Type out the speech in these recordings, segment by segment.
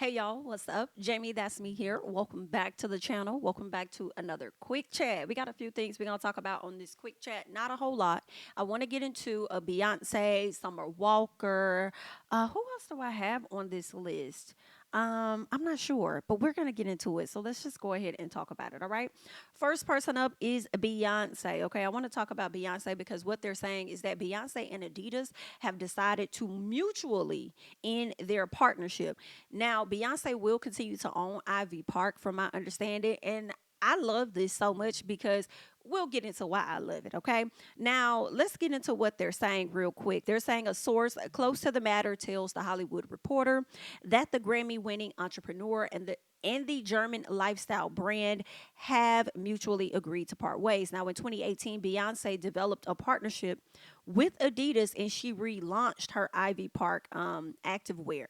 Hey y'all, what's up? Jamie, that's me here. Welcome back to the channel. Welcome back to another quick chat. We got a few things we're gonna talk about on this quick chat. Not a whole lot. I want to get into a Beyonce, Summer Walker. Who else do I have on this list? I'm not sure, but we're gonna get into it. So let's just go ahead and talk about it. All right. First person up is Beyonce. Okay, I want to talk about Beyonce because what they're saying is that Beyonce and Adidas have decided to mutually end their partnership. Now, Beyonce will continue to own Ivy Park, from my understanding, and I love this so much because we'll get into why I love it, okay? Now, let's get into what they're saying real quick. They're saying a source close to the matter tells the Hollywood Reporter that the Grammy-winning entrepreneur and the German lifestyle brand have mutually agreed to part ways. Now, in 2018, Beyonce developed a partnership with Adidas and she relaunched her Ivy Park activewear.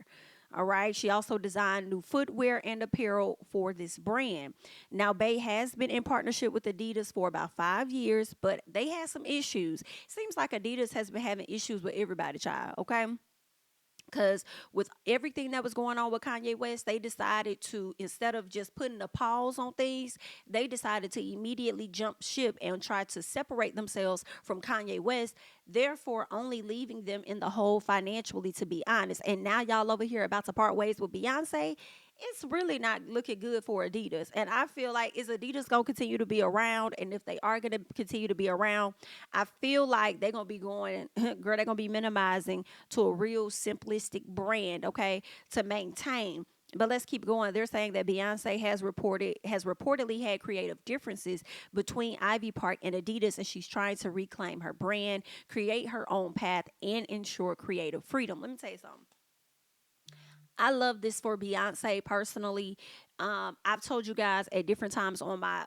All right. She also designed new footwear and apparel for this brand. Now, Bey has been in partnership with Adidas for about 5 years, but they had some issues. Seems like Adidas has been having issues with everybody, child. Okay. Because with everything that was going on with Kanye West, they decided to, instead of just putting a pause on things, they decided to immediately jump ship and try to separate themselves from Kanye West, therefore only leaving them in the hole financially, to be honest. And now y'all over here about to part ways with Beyonce. It's really not looking good for Adidas. And I feel like, is Adidas going to continue to be around? And if they are going to continue to be around, I feel like they're going to be going, girl, they're going to be minimizing to a real simplistic brand, okay, to maintain. But let's keep going. They're saying that Beyonce has reportedly had creative differences between Ivy Park and Adidas, and she's trying to reclaim her brand, create her own path, and ensure creative freedom. Let me tell you something. I love this for Beyonce personally. I've told you guys at different times on my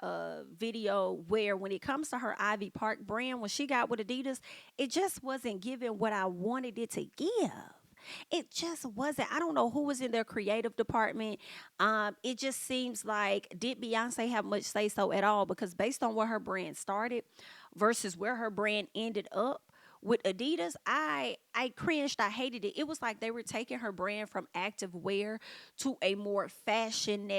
video where when it comes to her Ivy Park brand, when she got with Adidas, it just wasn't giving what I wanted it to give. It just wasn't. I don't know who was in their creative department. It just seems like, did Beyonce have much say so at all? Because based on where her brand started versus where her brand ended up with Adidas, I cringed. I hated it. It was like they were taking her brand from active wear to a more fashion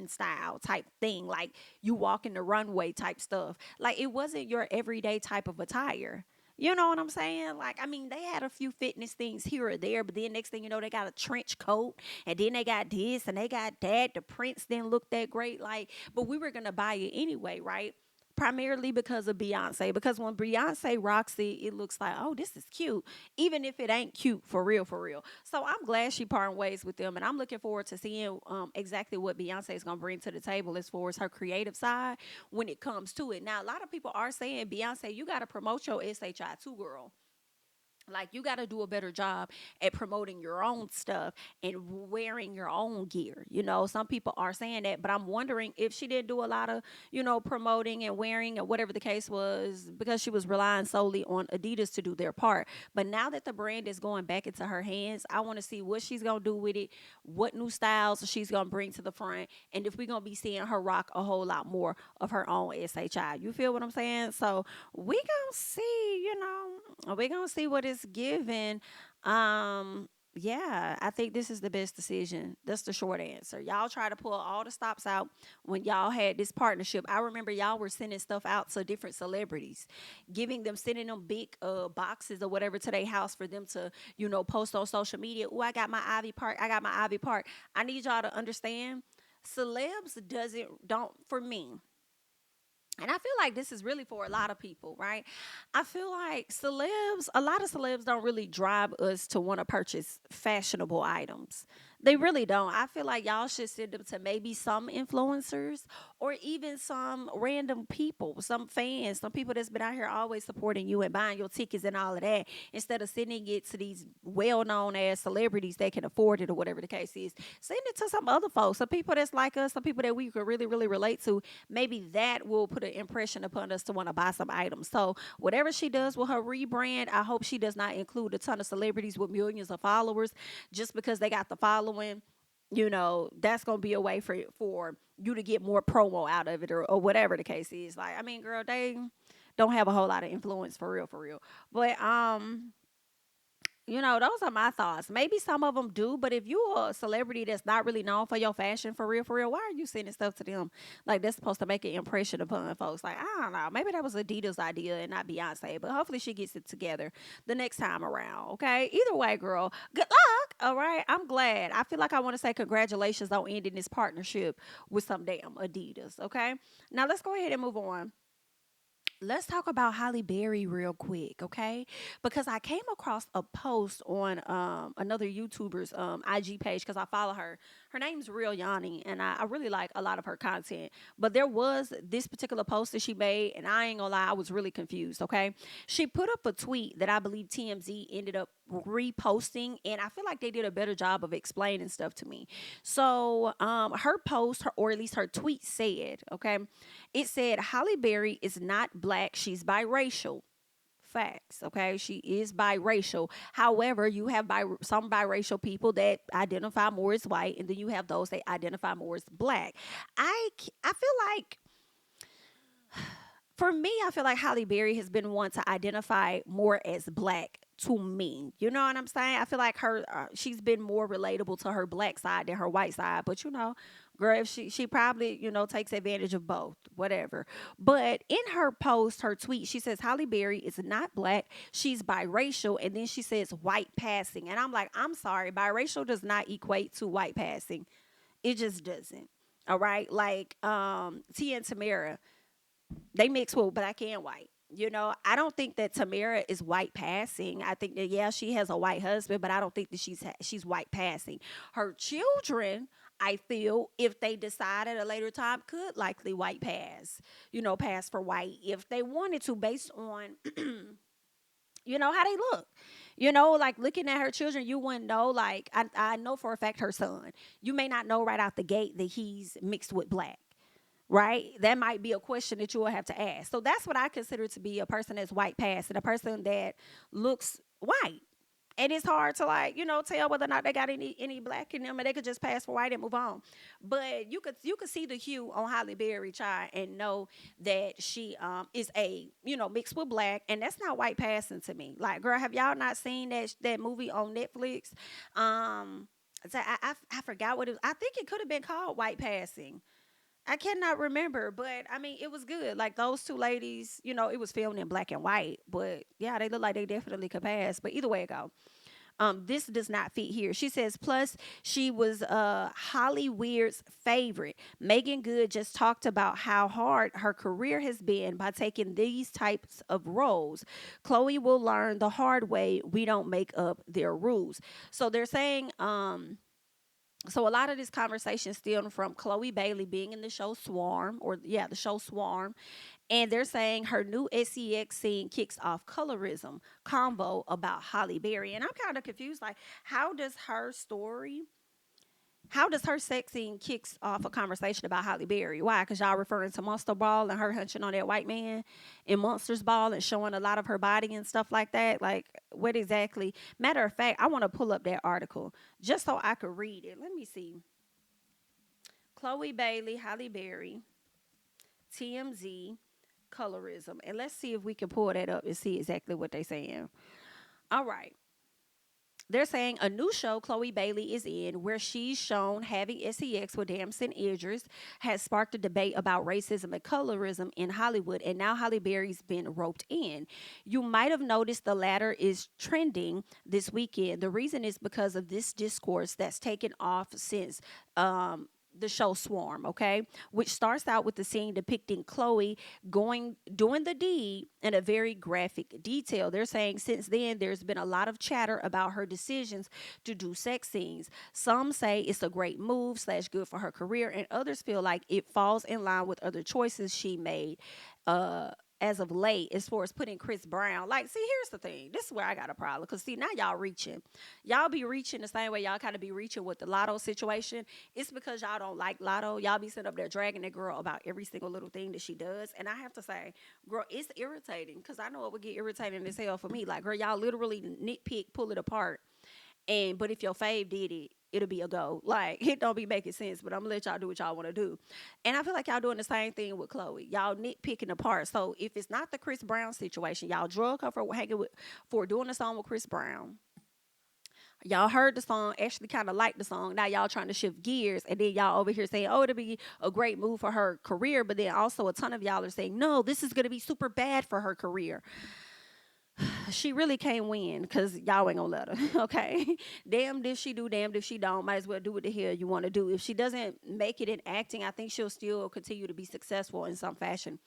style type thing, like you walk in the runway type stuff. Like it wasn't your everyday type of attire. You know what I'm saying? Like, I mean, they had a few fitness things here or there, but then next thing you know, they got a trench coat, and then they got this, and they got that. The prints didn't look that great, like, but we were gonna buy it anyway, right? Primarily because of Beyonce. Because when Beyonce rocks it, it looks like, oh, this is cute, even if it ain't cute for real, for real. So I'm glad she parted ways with them, and I'm looking forward to seeing exactly what Beyonce is gonna bring to the table as far as her creative side when it comes to it. Now, a lot of people are saying, Beyonce, you gotta promote your SHI too, girl. Like you got to do a better job at promoting your own stuff and wearing your own gear. Some people are saying that, but I'm wondering if she didn't do a lot of, promoting and wearing or whatever the case was, because she was relying solely on Adidas to do their part. But now that the brand is going back into her hands, I want to see what she's going to do with it, what new styles she's going to bring to the front, and if we're going to be seeing her rock a whole lot more of her own SHI. You feel what I'm saying? So we going to see, we're gonna see what it's given. Yeah, I think this is the best decision. That's the short answer. Y'all try to pull all the stops out when y'all had this partnership. I remember y'all were sending stuff out to different celebrities, sending them big boxes or whatever to their house for them to, post on social media. Oh, I got my Ivy Park. I got my Ivy Park. I need y'all to understand. Celebs don't for me, and I feel like this is really for a lot of people, right? I feel like a lot of celebs don't really drive us to want to purchase fashionable items. They really don't. I feel like y'all should send them to maybe some influencers or even some random people, some fans, some people that's been out here always supporting you and buying your tickets and all of that, instead of sending it to these well known ass celebrities that can afford it or whatever the case is. Send it to some other folks, some people that's like us, some people that we could really, really relate to. Maybe that will put an impression upon us to want to buy some items. So whatever she does with her rebrand, I hope she does not include a ton of celebrities with millions of followers just because they got the following. That's gonna be a way for you to get more promo out of it, or whatever the case is. Like, I mean, girl, they don't have a whole lot of influence for real, for real. But Those are my thoughts. Maybe some of them do, but if you're a celebrity that's not really known for your fashion for real, why are you sending stuff to them? Like, that's supposed to make an impression upon folks. Like, I don't know. Maybe that was Adidas' idea and not Beyonce, but hopefully she gets it together the next time around, okay? Either way, girl, good luck, all right? I'm glad. I feel like I want to say congratulations on ending this partnership with some damn Adidas, okay? Now, let's go ahead and move on. Let's talk about Halle Berry real quick, okay? Because I came across a post on another YouTuber's IG page because I follow her. Her name's Real Yanni, and I really like a lot of her content. But there was this particular post that she made, and I ain't gonna lie, I was really confused, okay? She put up a tweet that I believe TMZ ended up reposting, and I feel like they did a better job of explaining stuff to me. So her post, or at least her tweet said, okay, it said Halle Berry is not black, she's biracial. Facts, okay? She is biracial. However, you have some biracial people that identify more as white, and then you have those that identify more as black. I feel like, for me, I feel like Halle Berry has been one to identify more as black to me. You know what I'm saying? I feel like she's been more relatable to her black side than her white side. But girl, if she probably takes advantage of both, whatever. But in her post, her tweet, she says Halle Berry is not black, she's biracial, and then she says white passing, and I'm like, I'm sorry, biracial does not equate to white passing. It just doesn't. All right, like Tia and Tamara, they mix with black and white. I don't think that Tamara is white passing. I think that, yeah, she has a white husband, but I don't think that she's white passing. Her children, I feel, if they decide at a later time, could likely white pass. Pass for white if they wanted to, based on how they look. Like, looking at her children, you wouldn't know. Like, I know for a fact her son. You may not know right out the gate that he's mixed with black, right? That might be a question that you will have to ask. So that's what I consider to be a person that's white passing, a person that looks white. And it's hard to, like, tell whether or not they got any black in them, and they could just pass for white and move on. But you could see the hue on Halle Berry child and know that she is a mixed with black, and that's not white passing to me. Like, girl, have y'all not seen that movie on Netflix? I forgot what it was. I think it could have been called White Passing. I cannot remember, but I mean, it was good. Like, those two ladies, it was filmed in black and white, but yeah, they look like they definitely could pass. But either way it go, this does not fit here. She says, plus she was Holly Weird's favorite. Megan Good just talked about how hard her career has been by taking these types of roles. Chloe will learn the hard way. We don't make up their rules. So they're saying, so a lot of this conversation stemmed from Chloe Bailey being in the show Swarm, or yeah, the show Swarm, and they're saying her new SEX scene kicks off colorism convo about Halle Berry, and I'm kind of confused. Like, how does her sex scene kicks off a conversation about Halle Berry? Why? Because y'all referring to Monster Ball and her hunching on that white man in Monsters Ball and showing a lot of her body and stuff like that. Like, what exactly? Matter of fact, I want to pull up that article just so I could read it. Let me see. Chloe Bailey, Halle Berry, TMZ, colorism. And let's see if we can pull that up and see exactly what they're saying. All right. They're saying a new show Chloe Bailey is in, where she's shown having sex with Damson Idris, has sparked a debate about racism and colorism in Hollywood, and now Halle Berry's been roped in. You might have noticed the latter is trending this weekend. The reason is because of this discourse that's taken off since the show Swarm, okay, which starts out with the scene depicting Chloe doing the deed in a very graphic detail. They're saying since then there's been a lot of chatter about her decisions to do sex scenes. Some say it's a great move / good for her career, and others feel like it falls in line with other choices she made as of late, as far as putting Chris Brown. Like, see, here's the thing. This is where I got a problem. Because, see, now y'all reaching. Y'all be reaching the same way y'all kind of be reaching with the Lotto situation. It's because y'all don't like Lotto. Y'all be sitting up there dragging that girl about every single little thing that she does. And I have to say, girl, it's irritating. Because I know it would get irritating as hell for me. Like, girl, y'all literally nitpick, pull it apart. But if your fave did it, it'll be a go. Like, it don't be making sense, but I'm gonna let y'all do what y'all want to do. And I feel like y'all doing the same thing with Chloe. Y'all nitpicking apart. So if it's not the Chris Brown situation, y'all drug her for doing a song with Chris Brown. Y'all heard the song, actually kind of liked the song. Now y'all trying to shift gears, and then y'all over here saying, "Oh, it'll be a great move for her career," but then also a ton of y'all are saying, "No, this is gonna be super bad for her career." She really can't win because y'all ain't gonna let her. Okay, damned if she do, damned if she don't. Might as well do what the hell you want to do. If she doesn't make it in acting, I think she'll still continue to be successful in some fashion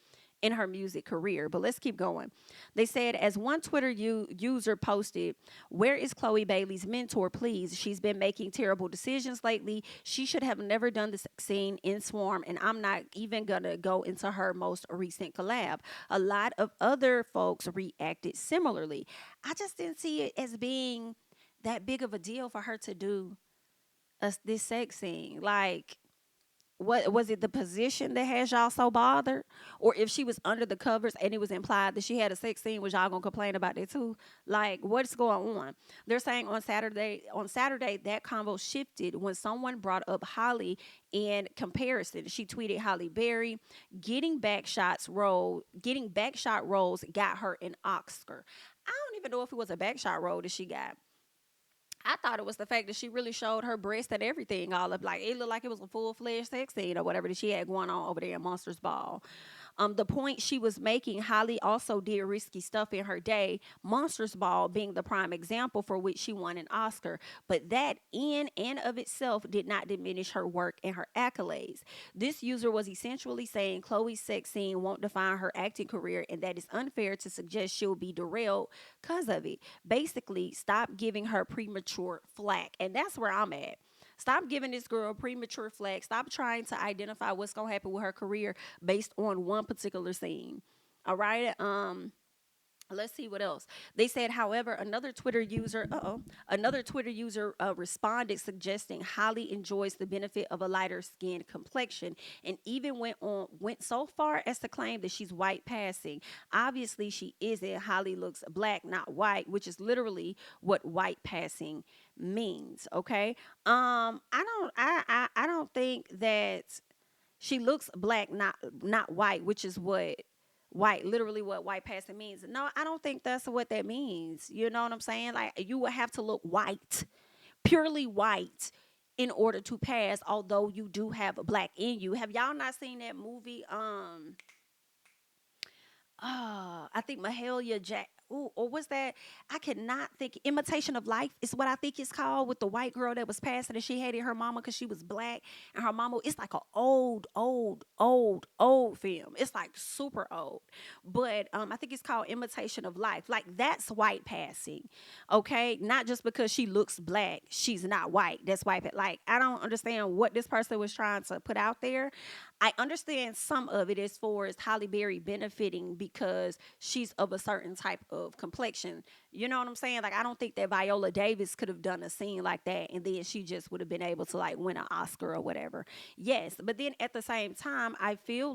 in her music career. But let's keep going. They said, as one Twitter user posted, "Where is Chloe Bailey's mentor, please? She's been making terrible decisions lately. She should have never done this scene in Swarm, and I'm not even gonna go into her most recent collab." A lot of other folks reacted similarly. I just didn't see it as being that big of a deal for her to do this sex scene. Like, what was it, the position that has y'all so bothered? Or if she was under the covers and it was implied that she had a sex scene, was y'all gonna complain about that too? Like, what's going on? They're saying on Saturday that convo shifted when someone brought up Holly in comparison. She tweeted, "Halle Berry getting back shot roles got her an Oscar." I don't even know if it was a back shot role that she got. I thought it was the fact that she really showed her breast and everything all up. Like, it looked like it was a full fledged sex scene or whatever that she had going on over there in Monsters Ball. The point she was making, Holly also did risky stuff in her day, Monsters Ball being the prime example for which she won an Oscar. But that in and of itself did not diminish her work and her accolades. This user was essentially saying Chloe's sex scene won't define her acting career, and that it's unfair to suggest she'll be derailed because of it. Basically, stop giving her premature flack. And that's where I'm at. Stop giving this girl premature flack. Stop trying to identify what's gonna happen with her career based on one particular scene. All right. Let's see what else. They said, however, another Twitter user responded, suggesting Holly enjoys the benefit of a lighter skin complexion, and even went so far as to claim that she's white passing. Obviously, she isn't. Holly looks black, not white, which is literally what white passing means. Okay. I don't think that she looks black, not white, which is what white, literally what white passing means. No, I don't think that's what that means. You know what I'm saying? Like, you would have to look white, purely white, in order to pass, although you do have black in you. Have y'all not seen that movie? I think Mahalia Jack. Ooh, or was that? I cannot think. Imitation of Life is what I think it's called, with the white girl that was passing and she hated her mama because she was black, and her mama. It's like a old film. It's like super old, but I think it's called Imitation of Life. Like, that's white passing, okay? Not just because she looks black, she's not white. That's white. Like, I don't understand what this person was trying to put out there. I understand some of it as far as Halle Berry benefiting because she's of a certain type of complexion. You know what I'm saying? Like, I don't think that Viola Davis could have done a scene like that and then she just would have been able to like win an Oscar or whatever. Yes, but then at the same time, I still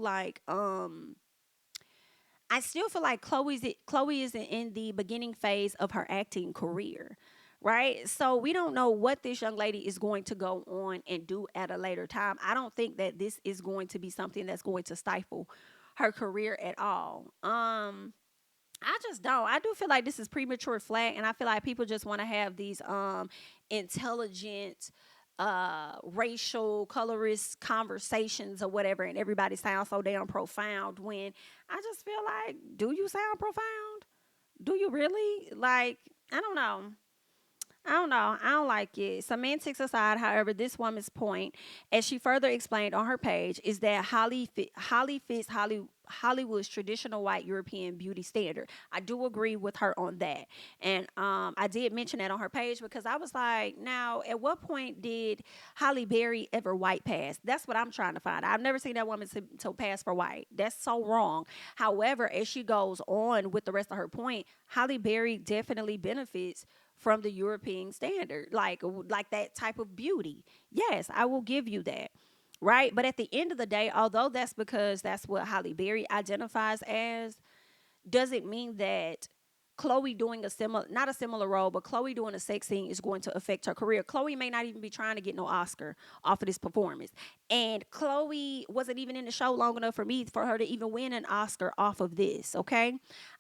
feel like Chloe is in the beginning phase of her acting career, right? So we don't know what this young lady is going to go on and do at a later time. I don't think that this is going to be something that's going to stifle her career at all. I just don't. I do feel like this is premature flag, and I feel like people just want to have these intelligent racial colorist conversations or whatever, and everybody sounds so damn profound, when I just feel like, do you sound profound? Do you really? Like, I don't know. I don't know. I don't like it. Semantics aside, however, this woman's point, as she further explained on her page, is that Holly fits Hollywood's traditional white European beauty standard. I do agree with her on that. And I did mention that on her page because I was like, now, at what point did Halle Berry ever white pass? That's what I'm trying to find. I've never seen that woman to pass for white. That's so wrong. However, as she goes on with the rest of her point, Halle Berry definitely benefits from the European standard, like that type of beauty. Yes, I will give you that. Right? But at the end of the day, although that's because that's what Halle Berry identifies as, doesn't mean that Chloe doing not a similar role, but Chloe doing a sex scene is going to affect her career. Chloe may not even be trying to get no Oscar off of this performance. And Chloe wasn't even in the show long enough for her to even win an Oscar off of this, okay?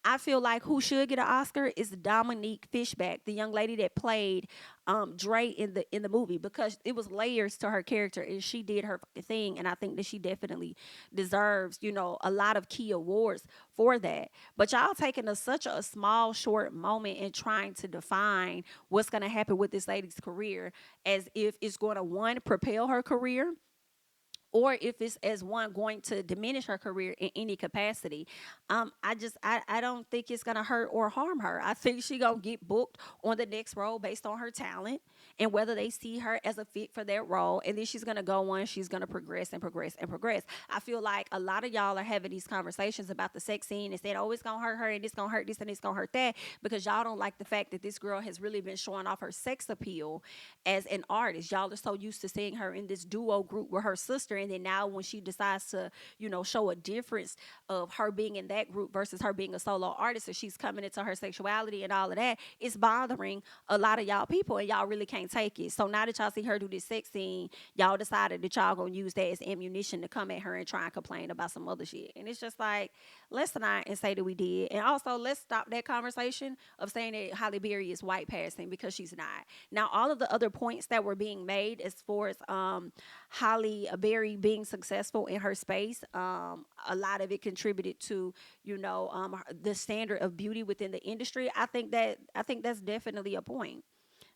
I feel like who should get an Oscar is Dominique Fishback, the young lady that played Dre in the movie, because it was layers to her character and she did her fucking thing, and I think that she definitely deserves, a lot of key awards for that. But y'all taking such a small short moment and trying to define what's going to happen with this lady's career as if it's going to, one, propel her career, or if it's as one going to diminish her career in any capacity. I don't think it's gonna hurt or harm her. I think she gonna get booked on the next role based on her talent and whether they see her as a fit for that role. And then she's gonna go on, she's gonna progress and progress and progress. I feel like a lot of y'all are having these conversations about the sex scene and saying, oh, it's gonna hurt her and it's gonna hurt this and it's gonna hurt that, because y'all don't like the fact that this girl has really been showing off her sex appeal as an artist. Y'all are so used to seeing her in this duo group with her sister, and then now when she decides to, show a difference of her being in that group versus her being a solo artist, and she's coming into her sexuality and all of that, it's bothering a lot of y'all people, and y'all really can't take it. So now that y'all see her do this sex scene, y'all decided that y'all gonna use that as ammunition to come at her and try and complain about some other shit. And it's just like, let's not and say that we did. And also, let's stop that conversation of saying that Halle Berry is white passing, because she's not. Now, all of the other points that were being made as far as Halle Berry being successful in her space, a lot of it contributed to, the standard of beauty within the industry. I think that's definitely a point.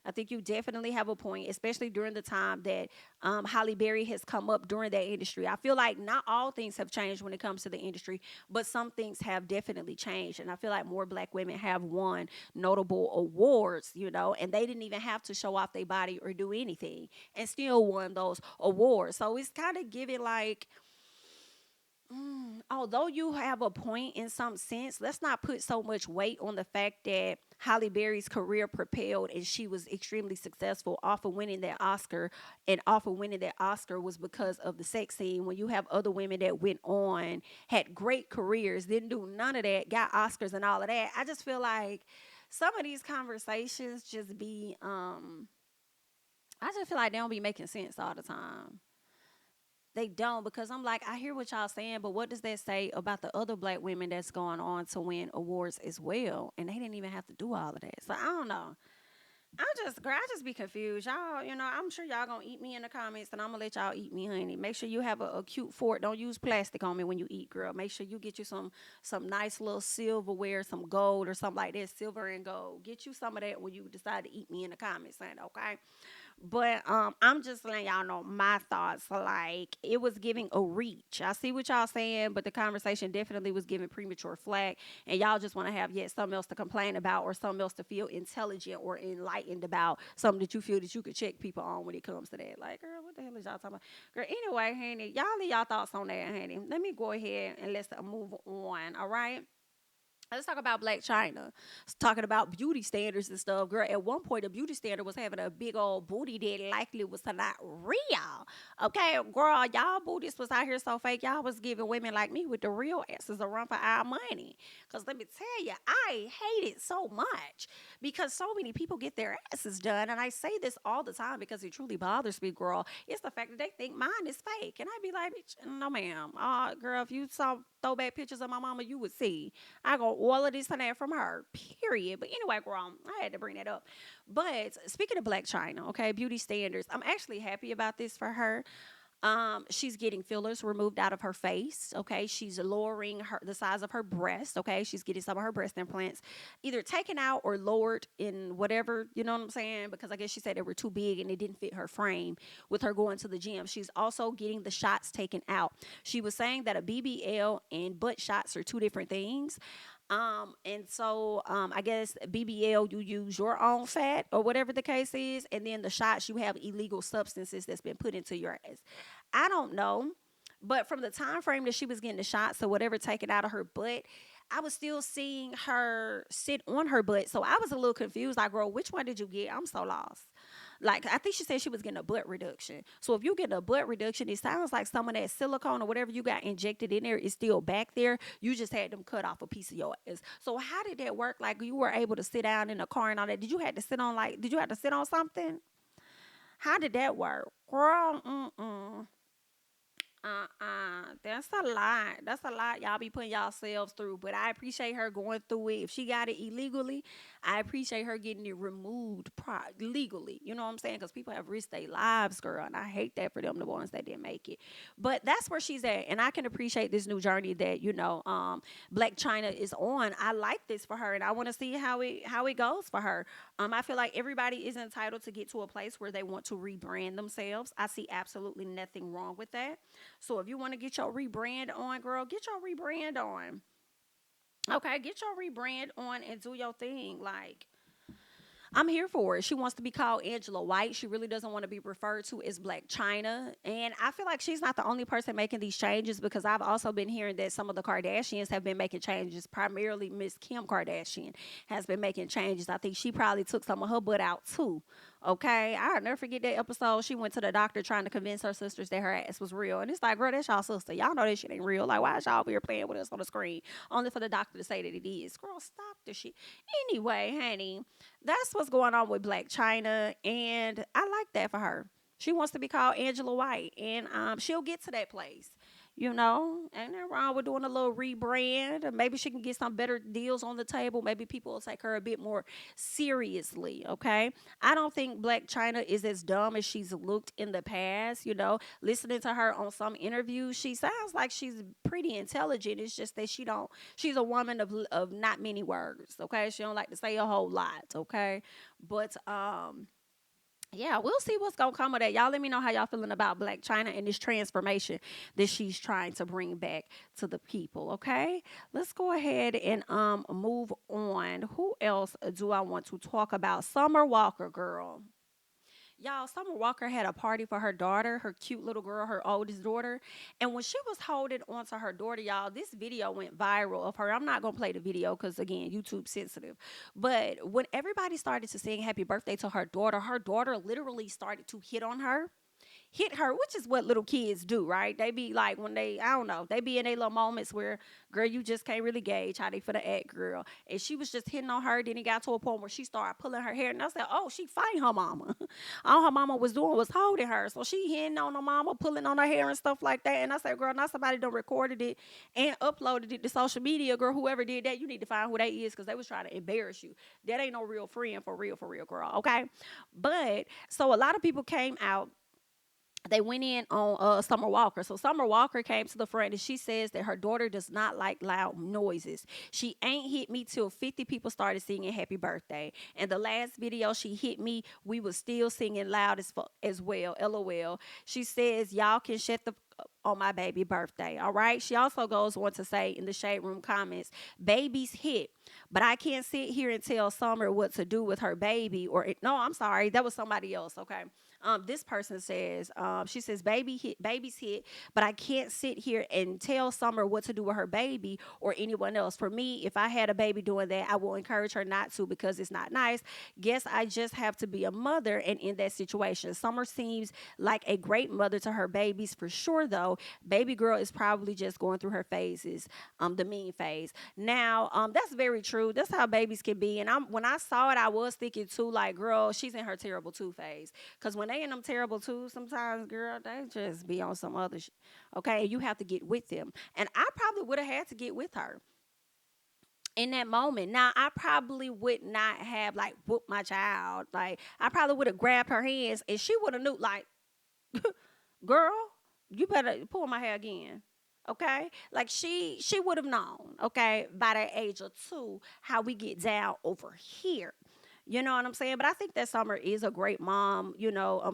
I think you definitely have a point, especially during the time that Halle Berry has come up during that industry. I feel like not all things have changed when it comes to the industry, but some things have definitely changed. And I feel like more black women have won notable awards, and they didn't even have to show off their body or do anything and still won those awards. So it's kind of giving like, although you have a point in some sense, let's not put so much weight on the fact that Halle Berry's career propelled and she was extremely successful off of winning that Oscar. And off of winning that Oscar was because of the sex scene. When you have other women that went on, had great careers, didn't do none of that, got Oscars and all of that. I just feel like some of these conversations just be, I just feel like they don't be making sense all the time. They don't, because I'm like, I hear what y'all saying, but what does that say about the other black women that's going on to win awards as well? And they didn't even have to do all of that. So I don't know. Girl, I just be confused. Y'all, I'm sure y'all gonna eat me in the comments, and I'm gonna let y'all eat me, honey. Make sure you have a cute fork. Don't use plastic on me when you eat, girl. Make sure you get you some nice little silverware, some gold or something like that, silver and gold. Get you some of that when you decide to eat me in the comments, honey, okay? But I'm just letting y'all know my thoughts. Like, it was giving a reach. I see what y'all saying, but the conversation definitely was giving premature flag, and y'all just want to have yet something else to complain about or something else to feel intelligent or enlightened about, something that you feel that you could check people on when it comes to that. Like, girl, what the hell is y'all talking about? Girl, anyway, honey, y'all leave y'all thoughts on that, honey. Let me go ahead and let's move on. All right. Let's talk about Blac Chyna. Talking about beauty standards and stuff, girl. At one point, the beauty standard was having a big old booty that likely was not real. Okay, girl, y'all booties was out here so fake. Y'all was giving women like me with the real asses a run for our money. Cause let me tell you, I hate it so much because so many people get their asses done, and I say this all the time because it truly bothers me, girl. It's the fact that they think mine is fake, and I be like, bitch, no, ma'am. Girl, if you saw throwback pictures of my mama, you would see. I got all of this and that from her, period. But anyway, girl, I had to bring that up. But speaking of Blac Chyna, okay, beauty standards, I'm actually happy about this for her. She's getting fillers removed out of her face. Okay, she's lowering the size of her breast. Okay, she's getting some of her breast implants either taken out or lowered in whatever, you know what I'm saying? Because I guess she said they were too big and it didn't fit her frame with her going to the gym. She's also getting the shots taken out. She was saying that a BBL and butt shots are two different things. I guess BBL, you use your own fat or whatever the case is, and then the shots, you have illegal substances that's been put into your ass. I don't know, but from the time frame that she was getting the shots or whatever taken out of her butt, I was still seeing her sit on her butt. So I was a little confused. Like, girl, which one did you get? I'm so lost. Like, I think she said she was getting a butt reduction. So if you get a butt reduction, it sounds like some of that silicone or whatever you got injected in there is still back there. You just had them cut off a piece of your ass. So how did that work? Like, you were able to sit down in a car and all that. Did you have to sit on something? How did that work? Girl, mm-mm. That's a lot. That's a lot y'all be putting yourselves through. But I appreciate her going through it. If she got it illegally, I appreciate her getting it removed legally. You know what I'm saying? Because people have risked their lives, girl. And I hate that for them, the ones that didn't make it. But that's where she's at. And I can appreciate this new journey that, Blac Chyna is on. I like this for her. And I want to see how it goes for her. I feel like everybody is entitled to get to a place where they want to rebrand themselves. I see absolutely nothing wrong with that. So if you want to get your rebrand on, girl, get your rebrand on. Okay, get your rebrand on and do your thing. Like, I'm here for it. She wants to be called Angela White. She really doesn't want to be referred to as Blac Chyna. And I feel like she's not the only person making these changes because I've also been hearing that some of the Kardashians have been making changes. Primarily, Miss Kim Kardashian has been making changes. I think she probably took some of her butt out too. Okay, I'll never forget that episode. She went to the doctor trying to convince her sisters that her ass was real. And it's like, girl, that's y'all sister. Y'all know that shit ain't real. Like, why is y'all over here playing with us on the screen? Only for the doctor to say that it is. Girl, stop the shit. Anyway, honey, that's what's going on with Blac Chyna, and I like that for her. She wants to be called Angela White, and she'll get to that place. Ain't nothing wrong with doing a little rebrand. Maybe she can get some better deals on the table. Maybe people will take her a bit more seriously. Okay, I don't think Blac Chyna is as dumb as she's looked in the past. Listening to her on some interviews, she sounds like she's pretty intelligent. It's just that she's a woman of not many words. Okay, she don't like to say a whole lot. Okay, but yeah, we'll see what's gonna come of that. Y'all let me know how y'all feeling about Blac Chyna and this transformation that she's trying to bring back to the people. Okay, let's go ahead and move on. Who else do I want to talk about? Summer Walker, girl. Y'all, Summer Walker had a party for her daughter, her cute little girl, her oldest daughter. And when she was holding on to her daughter, y'all, this video went viral of her. I'm not going to play the video because, again, YouTube sensitive. But when everybody started to sing happy birthday to her daughter literally started to hit her, which is what little kids do, right? They be like when I don't know, they be in their little moments where, girl, you just can't really gauge how they finna act, girl. And she was just hitting on her. Then it got to a point where she started pulling her hair, and I said, "Oh, she fighting her mama." All her mama was doing was holding her, so she hitting on her mama, pulling on her hair and stuff like that. And I said, "Girl, now somebody done recorded it and uploaded it to social media, girl. Whoever did that, you need to find who they is because they was trying to embarrass you. That ain't no real friend for real, girl. Okay." But so a lot of people came out, they went in on Summer Walker. So Summer Walker came to the front and she says that her daughter does not like loud noises. She ain't hit me till 50 people started singing happy birthday. And the last video she hit me, we was still singing loud as well. LOL. She says y'all can shut the on my baby birthday. All right. She also goes on to say in the shade room comments, babies hit, but I can't sit here and tell Summer what to do with her baby. No, I'm sorry. That was somebody else. Okay. This person says, she says, babies hit, but I can't sit here and tell Summer what to do with her baby or anyone else. For me, if I had a baby doing that, I will encourage her not to because it's not nice. Guess I just have to be a mother and in that situation. Summer seems like a great mother to her babies for sure, though. Baby girl is probably just going through her phases, the mean phase. Now, that's very true. That's how babies can be. And when I saw it, I was thinking too, like, girl, she's in her terrible two phase. Because when they in them terrible twos, sometimes, girl, they just be on some other shit. Okay, you have to get with them. And I probably would have had to get with her in that moment. Now, I probably would not have like whooped my child. Like, I probably would have grabbed her hands and she would have knew, like, girl, you better pull my hair again. Okay, like she would have known. Okay, by the age of 2, how we get down over here. You know what I'm saying? But I think that Summer is a great mom,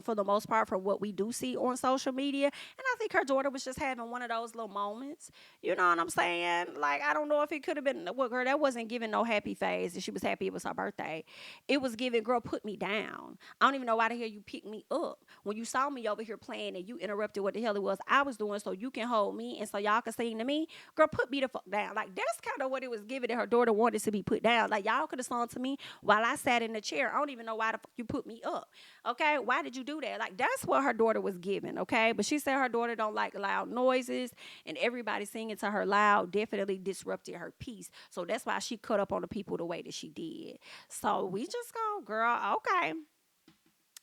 for the most part, from what we do see on social media. And I think her daughter was just having one of those little moments. You know what I'm saying? Like, I don't know if it could have been, well, girl, that wasn't giving no happy phase. And she was happy it was her birthday. It was giving, girl, put me down. I don't even know why the hell you picked me up. When you saw me over here playing and you interrupted what the hell it was I was doing so you can hold me and so y'all can sing to me, girl, put me the fuck down. Like, that's kind of what it was giving that her daughter wanted to be put down. Like, y'all could have sung to me while I sat in the chair. I don't even know why the fuck you put me up. Okay, why did you do that? Like, that's what her daughter was giving. Okay, but she said her daughter don't like loud noises, and everybody singing to her loud definitely disrupted her peace. So that's why she cut up on the people the way that she did. So we just go, girl. Okay.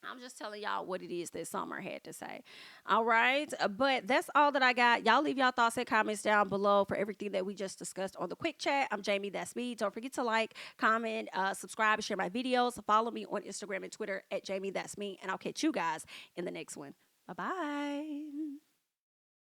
I'm just telling y'all what it is that Summer had to say. All right. But that's all that I got. Y'all leave y'all thoughts and comments down below for everything that we just discussed on the quick chat. I'm Jamie. That's me. Don't forget to like, comment, subscribe, and share my videos. Follow me on Instagram and Twitter at Jamie. That's me. And I'll catch you guys in the next one. Bye bye.